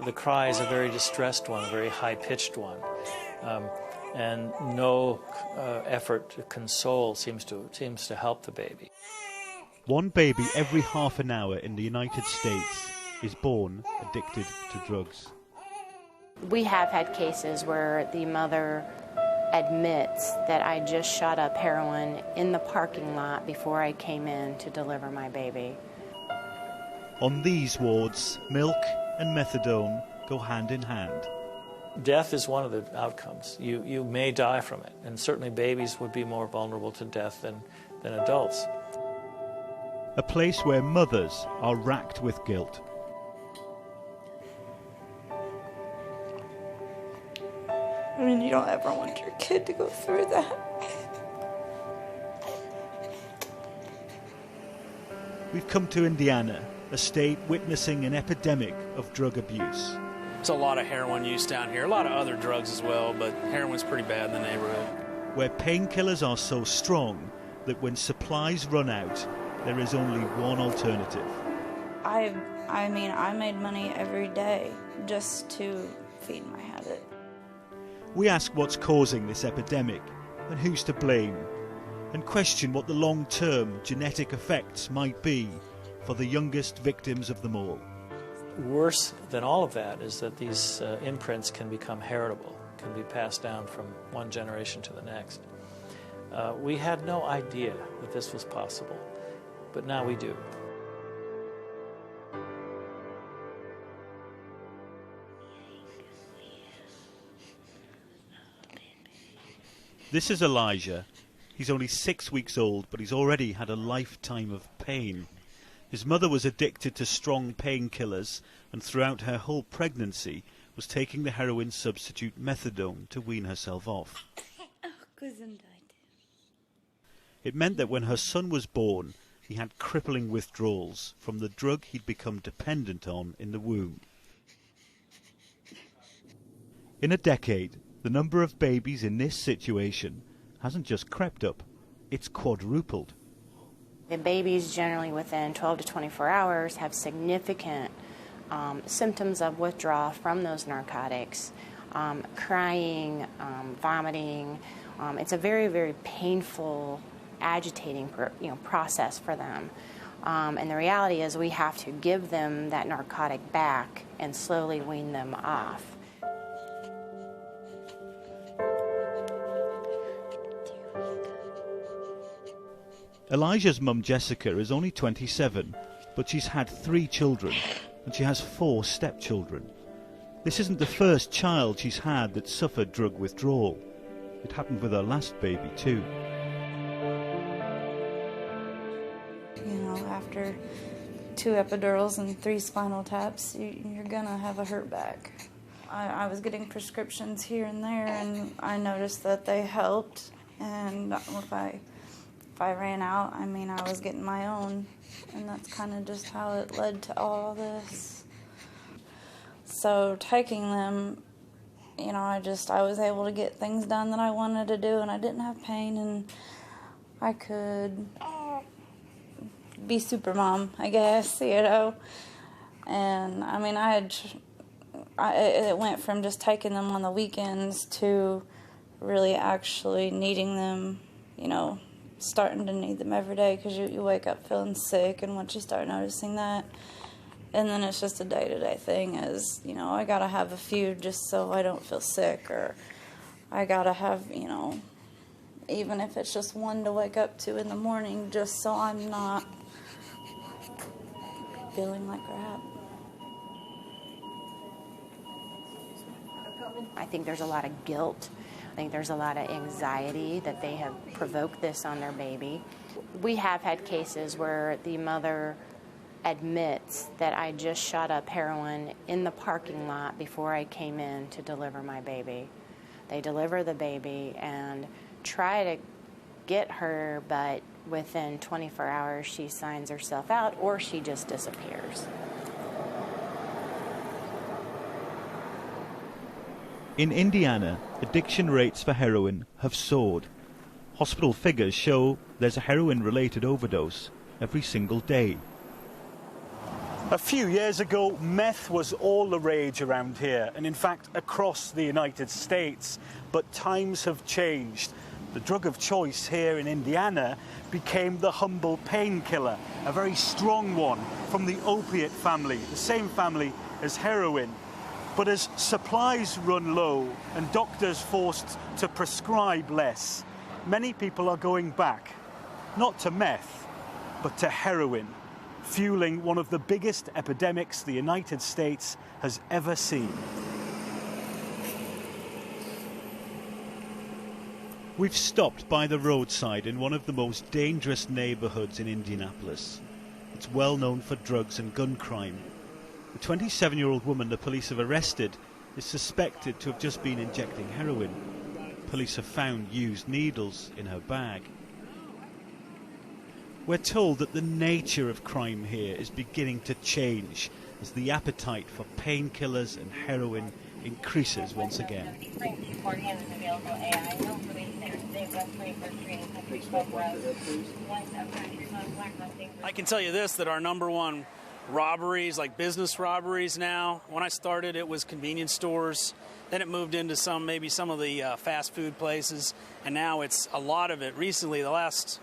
The cry is a very distressed one, a very high-pitched one, and no effort to console seems to help the baby. One baby every half an hour in the United States is born addicted to drugs. We have had cases where the mother admits that I just shot up heroin in the parking lot before I came in to deliver my baby. On these wards, milk and methadone go hand in hand. Death is one of the outcomes. You may die from it, and certainly babies would be more vulnerable to death than adults. A place where mothers are racked with guilt. I mean, you don't ever want your kid to go through that. We've come to Indiana, a state witnessing an epidemic of drug abuse. There's a lot of heroin use down here, a lot of other drugs as well, but heroin's pretty bad in the neighborhood. Where painkillers are so strong that when supplies run out, there is only one alternative. I mean, I made money every day just to feed my habit. We ask what's causing this epidemic and who's to blame, and question what the long-term genetic effects might be for the youngest victims of them all. Worse than all of that is that these imprints can become heritable, can be passed down from one generation to the next. We had no idea that this was possible, but now we do. This is Elijah. He's only 6 weeks old, but he's already had a lifetime of pain. His mother was addicted to strong painkillers, and throughout her whole pregnancy was taking the heroin substitute methadone to wean herself off. It meant that when her son was born, he had crippling withdrawals from the drug he'd become dependent on in the womb. In a decade, the number of babies in this situation hasn't just crept up, it's quadrupled. The babies generally within 12 to 24 hours have significant symptoms of withdrawal from those narcotics, crying, vomiting. It's a very, very painful, agitating process for them. And the reality is we have to give them that narcotic back and slowly wean them off. Elijah's mum Jessica is only 27, but she's had 3 children, and she has 4 stepchildren. This isn't the first child she's had that suffered drug withdrawal. It happened with her last baby too. You know, after 2 epidurals and 3 spinal taps, you're gonna have a hurt back. I was getting prescriptions here and there, and I noticed that they helped, and if I ran out, I mean, I was getting my own, and that's kind of just how it led to all this. So taking them, you know, I was able to get things done that I wanted to do, and I didn't have pain, and I could be super mom, I guess, you know. And I mean, it went from just taking them on the weekends to really actually needing them, you know, starting to need them every day, because you wake up feeling sick, and once you start noticing that, and then it's just a day-to-day thing is, you know, I gotta have a few just so I don't feel sick, or I gotta have, you know, even if it's just one to wake up to in the morning, just so I'm not feeling like crap. I think there's a lot of guilt. I think there's a lot of anxiety that they have provoked this on their baby. We have had cases where the mother admits that I just shot up heroin in the parking lot before I came in to deliver my baby. They deliver the baby and try to get her, but within 24 hours she signs herself out or she just disappears. In Indiana, addiction rates for heroin have soared. Hospital figures show there's a heroin-related overdose every single day. A few years ago, meth was all the rage around here, and in fact across the United States. But times have changed. The drug of choice here in Indiana became the humble painkiller, a very strong one from the opiate family, the same family as heroin. But as supplies run low and doctors forced to prescribe less, many people are going back, not to meth, but to heroin, fueling one of the biggest epidemics the United States has ever seen. We've stopped by the roadside in one of the most dangerous neighbourhoods in Indianapolis. It's well known for drugs and gun crime. The 27-year-old woman the police have arrested is suspected to have just been injecting heroin. Police have found used needles in her bag. We're told that the nature of crime here is beginning to change as the appetite for painkillers and heroin increases once again. I can tell you this, that our number one robberies, like business robberies now, when I started it was convenience stores, then it moved into maybe some of the fast food places, and now it's a lot of it. Recently, the last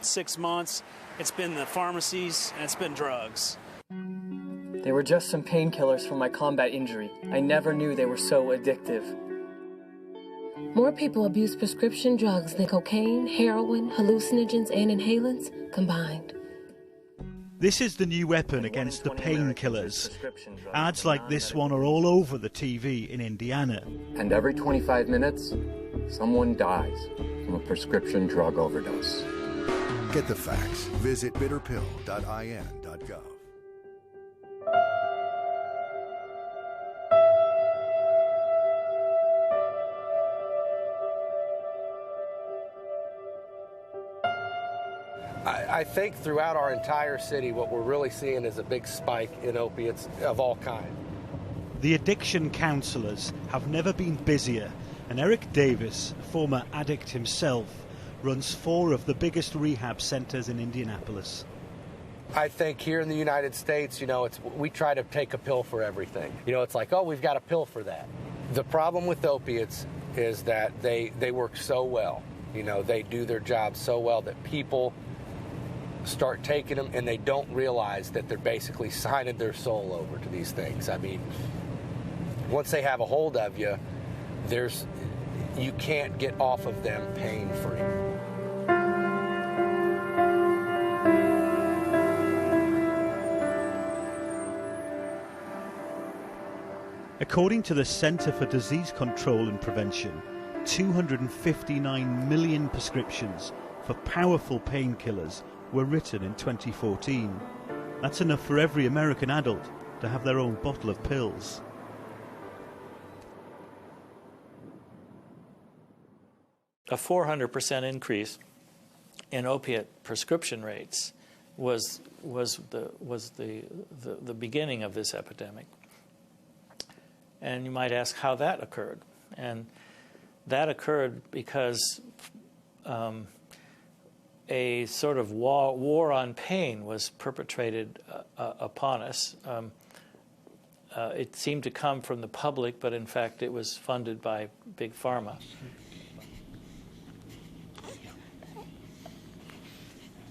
6 months, it's been the pharmacies and it's been drugs. They were just some painkillers from my combat injury. I never knew they were so addictive. More people abuse prescription drugs than cocaine, heroin, hallucinogens, and inhalants combined. This is the new weapon against the painkillers. Ads like this one are all over the TV in Indiana. And every 25 minutes, someone dies from a prescription drug overdose. Get the facts. Visit bitterpill.in.gov. I think throughout our entire city, what we're really seeing is a big spike in opiates of all kinds. The addiction counsellors have never been busier, and Eric Davis, a former addict himself, runs 4 of the biggest rehab centres in Indianapolis. I think here in the United States, we try to take a pill for everything. It's like, oh, we've got a pill for that. The problem with opiates is that they work so well. They do their job so well that people start taking them and they don't realize that they're basically signing their soul over to these things. I mean, once they have a hold of you, you can't get off of them pain-free. According to the Centre for Disease Control and Prevention, 259 million prescriptions for powerful painkillers were written in 2014. That's enough for every American adult to have their own bottle of pills. A 400% increase in opiate prescription rates was the beginning of this epidemic. And you might ask how that occurred. And that occurred because a sort of war on pain was perpetrated upon us. It seemed to come from the public, but in fact it was funded by Big Pharma.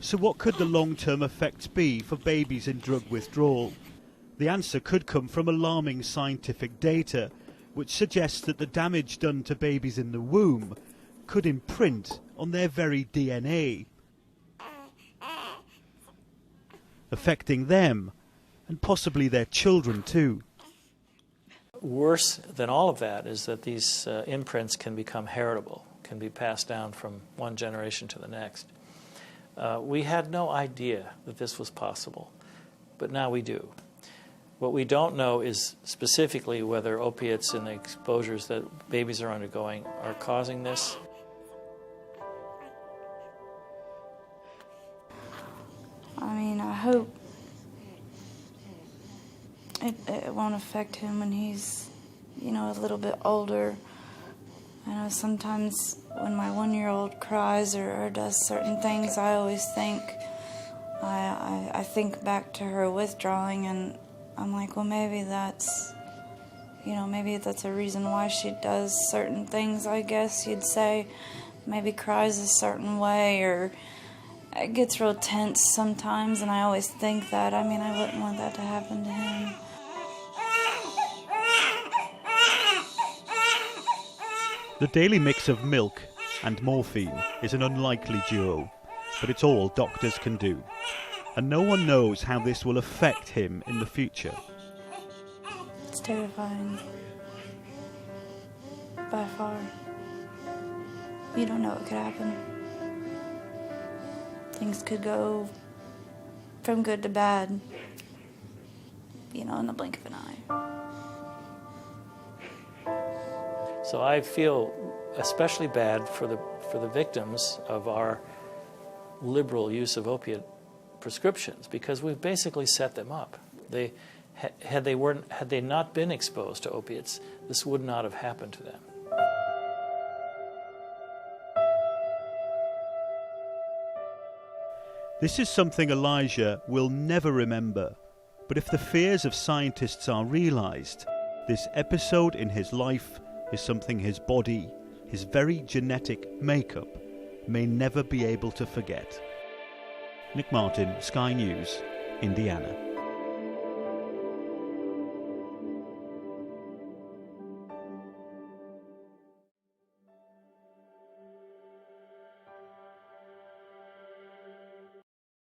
So what could the long-term effects be for babies in drug withdrawal? The answer could come from alarming scientific data, which suggests that the damage done to babies in the womb could imprint on their very DNA, affecting them and possibly their children too. Worse than all of that is that these imprints can become heritable, can be passed down from one generation to the next. We had no idea that this was possible, but now we do. What we don't know is specifically whether opiates and the exposures that babies are undergoing are causing this. I mean, I hope it won't affect him when he's, a little bit older. I know sometimes when my 1-year-old cries or does certain things, I always think, I think back to her withdrawing, and I'm like, well, maybe that's a reason why she does certain things, I guess you'd say. Maybe cries a certain way, or it gets real tense sometimes, and I always think that. I mean, I wouldn't want that to happen to him. The daily mix of milk and morphine is an unlikely duo, but it's all doctors can do. And no one knows how this will affect him in the future. It's terrifying. By far. You don't know what could happen. Things could go from good to bad, in the blink of an eye. So I feel especially bad for the victims of our liberal use of opiate prescriptions, because we've basically set them up. Had they not been exposed to opiates, this would not have happened to them. This is something Elijah will never remember, but if the fears of scientists are realised, this episode in his life is something his body, his very genetic makeup, may never be able to forget. Nick Martin, Sky News, Indiana.